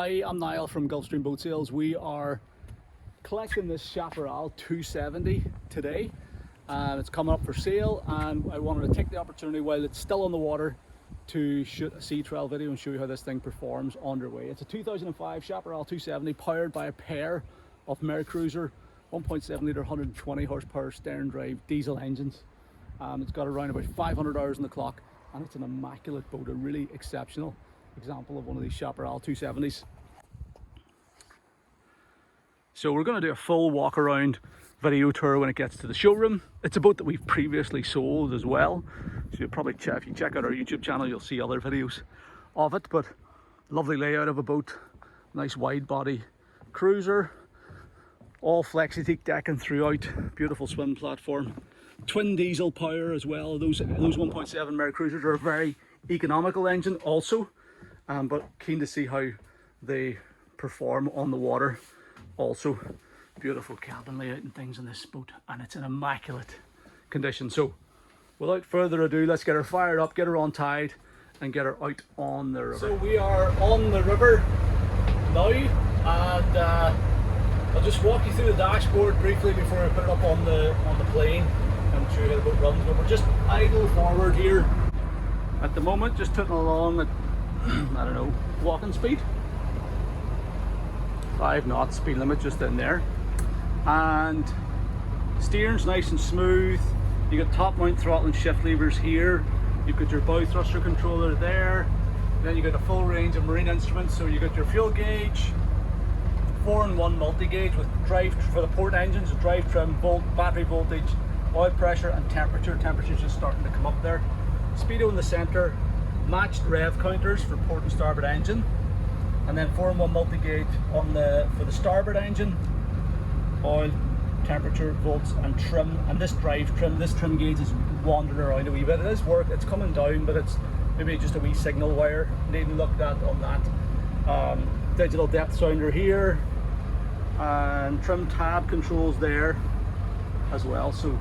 Hi, I'm Niall from Gulfstream Boat Sales. We are collecting this Chaparral 270 today. It's coming up for sale, and I wanted to take the opportunity while it's still on the water to shoot a sea trial video and show you how this thing performs underway. It's a 2005 Chaparral 270 powered by a pair of MerCruiser 1.7L 120 horsepower Sterndrive diesel engines. It's got around about 500 hours on the clock, and it's an immaculate boat, a really exceptional example of one of these Chaparral 270s. So we're going to do a full walk around video tour when it gets to the showroom. It's a boat that we've previously sold as well, so you'll probably check, if you check out our YouTube channel, you'll see other videos of it. But lovely layout of a boat, nice wide body cruiser, all flexi-teak decking throughout, beautiful swim platform, twin diesel power as well. Those 1.7 MerCruisers are a very economical engine also, but keen to see how they perform on the water. Also beautiful cabin layout and things in this boat, and it's in immaculate condition. So without further ado, let's get her fired up, get her on tide, and get her out on the river. So we are on the river now, and I'll just walk you through the dashboard briefly before I put it up on the plane and show you how the boat runs. But we're just idle forward here at the moment, just tooting along at I don't know, walking speed, 5 knots speed limit just in there, and steering's nice and smooth. You got top mount throttle and shift levers here. You've got your bow thruster controller there. Then you got a full range of marine instruments. So you got your fuel gauge, 4-in-1 multi-gauge with drive for the port engines, drive trim, battery voltage, oil pressure and temperature. Temperature's just starting to come up there. Speedo in the center, matched rev counters for port and starboard engine, and then 4-in-1 multi-gauge on for the starboard engine, oil, temperature, volts and trim. And this trim gauge is wandering around a wee bit. It is work, it's coming down, but it's maybe just a wee signal wire needing looked at on that. Digital depth sounder here, and trim tab controls there as well. So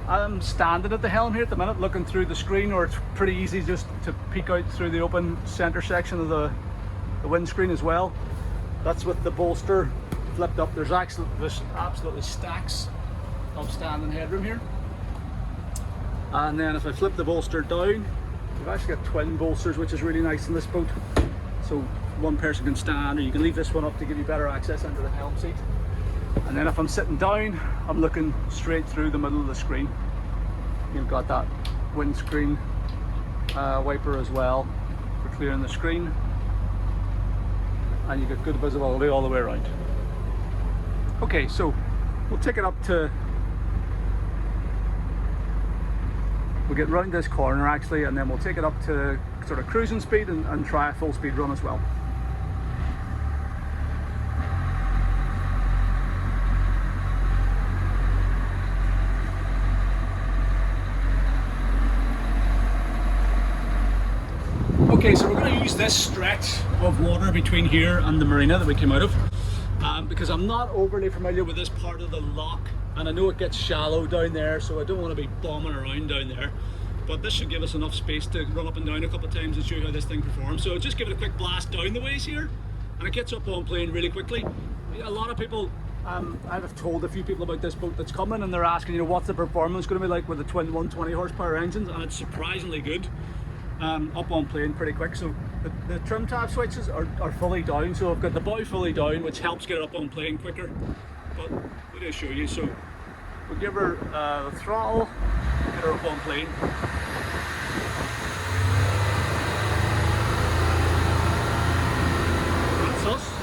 I'm standing at the helm here at the minute looking through the screen, or it's pretty easy just to peek out through the open center section of the windscreen as well. That's with the bolster flipped up. There's absolutely stacks of standing headroom here. And then if I flip the bolster down, we've actually got twin bolsters, which is really nice in this boat. So one person can stand, or you can leave this one up to give you better access into the helm seat. And then if I'm sitting down, I'm looking straight through the middle of the screen. You've got that windscreen wiper as well for clearing the screen, and you get good visibility all the way around. Okay, so we'll take it up to, we'll get round this corner actually, and then we'll take it up to sort of cruising speed and try a full speed run as well. Okay, so we're going to use this stretch of water between here and the marina that we came out of, because I'm not overly familiar with this part of the lock, and I know it gets shallow down there, so I don't want to be bombing around down there. But this should give us enough space to run up and down a couple of times and show you how this thing performs. So just give it a quick blast down the ways here, and it gets up on plane really quickly. A lot of people, I've told a few people about this boat that's coming, and they're asking, you know, what's the performance going to be like with the twin 120 horsepower engines, and it's surprisingly good. Up on plane pretty quick. So the trim tab switches are fully down, so I've got the bow fully down, which helps get it up on plane quicker. But we'll just show you. So we'll give her the throttle, get her up on plane. That's us.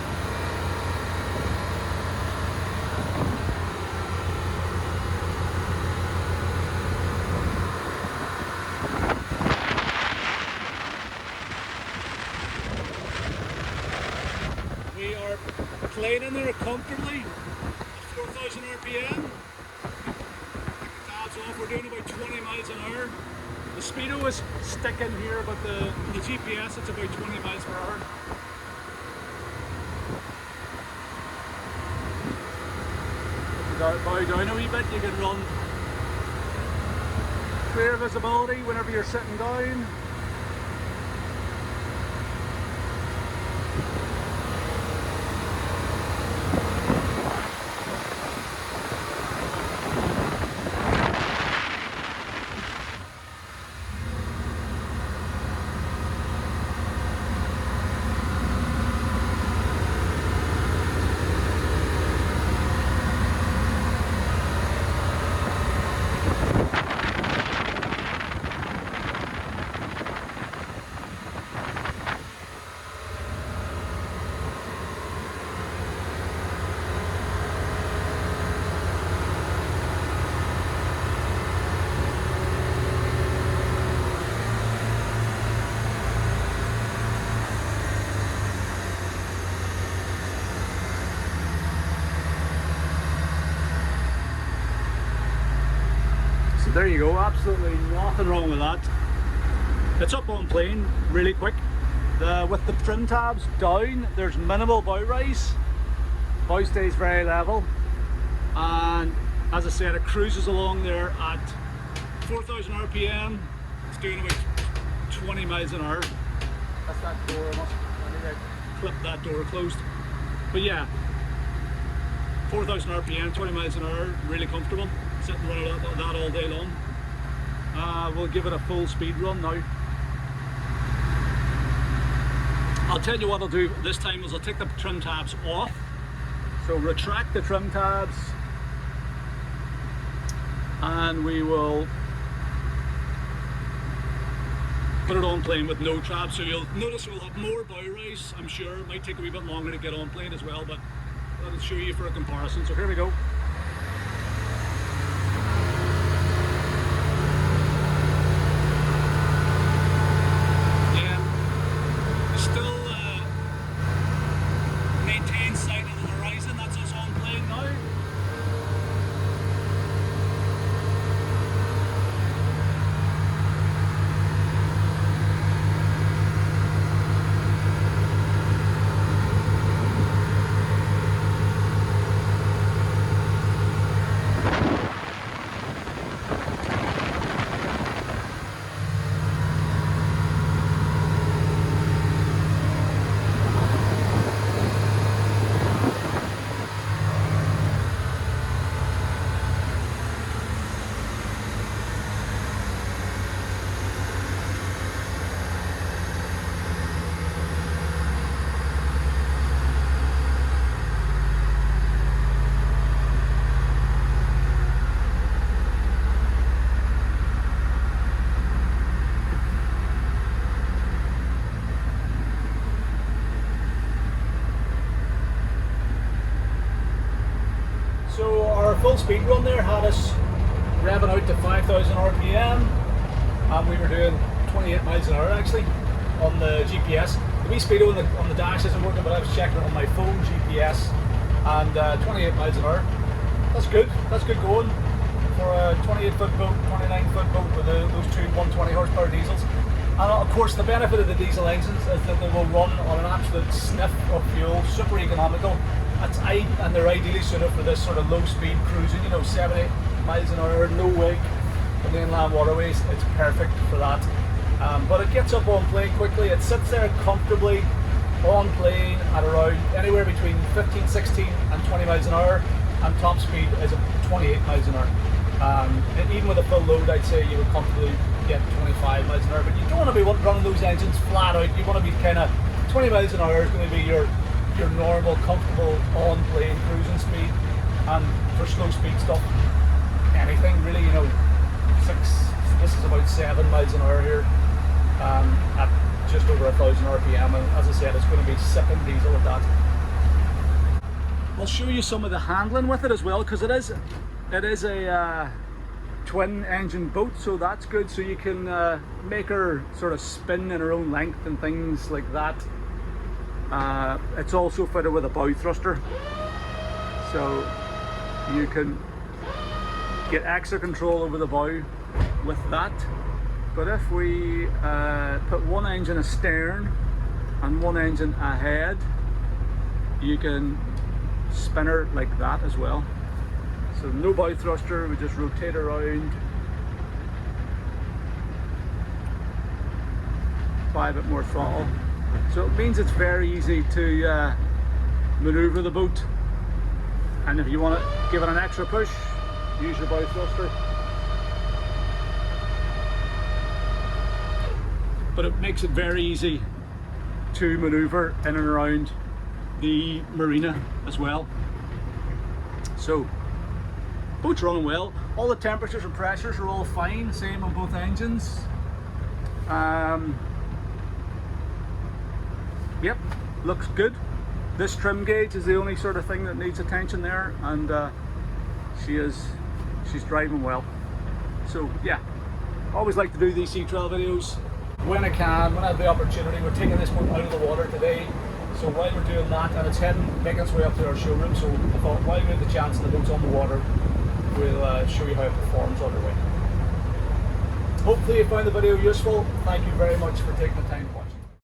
We are planing there comfortably at 4,000 RPM. Tabs off, we're doing about 20 miles an hour. The speedo is sticking here, but the GPS it's about 20 miles per hour. Bow down a wee bit, you can run clear visibility whenever you're sitting down. there you go, absolutely nothing wrong with that. It's up on plane really quick. With the trim tabs down, there's minimal bow rise. Bow stays very level, and as I said, it cruises along there at 4,000 RPM. It's doing about 20 miles an hour. That's that door. I need to clip that door closed. But yeah, 4,000 RPM, 20 miles an hour, really comfortable. Sitting running that all day long. We'll give it a full speed run now. I'll tell you what I'll do this time is I'll take the trim tabs off. So retract the trim tabs, and we will put it on plane with no tabs. So you'll notice we'll have more bow rise, I'm sure. It might take a wee bit longer to get on plane as well, but I'll show you for a comparison. So here we go. Full speed run there had us revving out to 5,000 RPM, and we were doing 28 miles an hour actually on the GPS. The wee speedo on the dash isn't working, but I was checking it on my phone GPS, and 28 miles an hour. That's good. That's good going for a 28-foot boat, 29-foot boat with those two 120 horsepower diesels. And of course, the benefit of the diesel engines is that they will run on an absolute sniff of fuel, super economical. And they're ideally suited for this sort of low speed cruising, you know, 7-8 miles an hour, no wake on the inland waterways. It's perfect for that. But it gets up on plane quickly. It sits there comfortably on plane at around anywhere between 15, 16 and 20 miles an hour, and top speed is 28 miles an hour. And even with a full load, I'd say you would comfortably get 25 miles an hour, but you don't want to be running those engines flat out. You want to be kind of 20 miles an hour is going to be your normal, comfortable on-plane cruising speed. And for slow speed stuff, anything really, you know, this is about 7 miles an hour here, at just over 1,000 RPM, and as I said, it's going to be sipping diesel at that. I'll show you some of the handling with it as well, because it is a twin engine boat, so that's good. So you can make her sort of spin in her own length and things like that. It's also fitted with a bow thruster, so you can get extra control over the bow with that. But if we put one engine astern and one engine ahead, you can spin her like that as well. So no bow thruster, we just rotate around, apply a bit more throttle. So it means it's very easy to maneuver the boat, and if you want to give it an extra push, use your bow thruster. But it makes it very easy to maneuver in and around the marina as well. So boat's running well. All the temperatures and pressures are all fine, same on both engines. Yep, looks good. This trim gauge is the only sort of thing that needs attention there, and she's driving well. So yeah, always like to do these sea trail videos when I can, when I have the opportunity. We're taking this boat out of the water today, so while we're doing that, and it's making its way up to our showroom, so I thought while we have the chance and the boat's on the water, we'll show you how it performs underway. Hopefully you found the video useful. Thank you very much for taking the time to watch.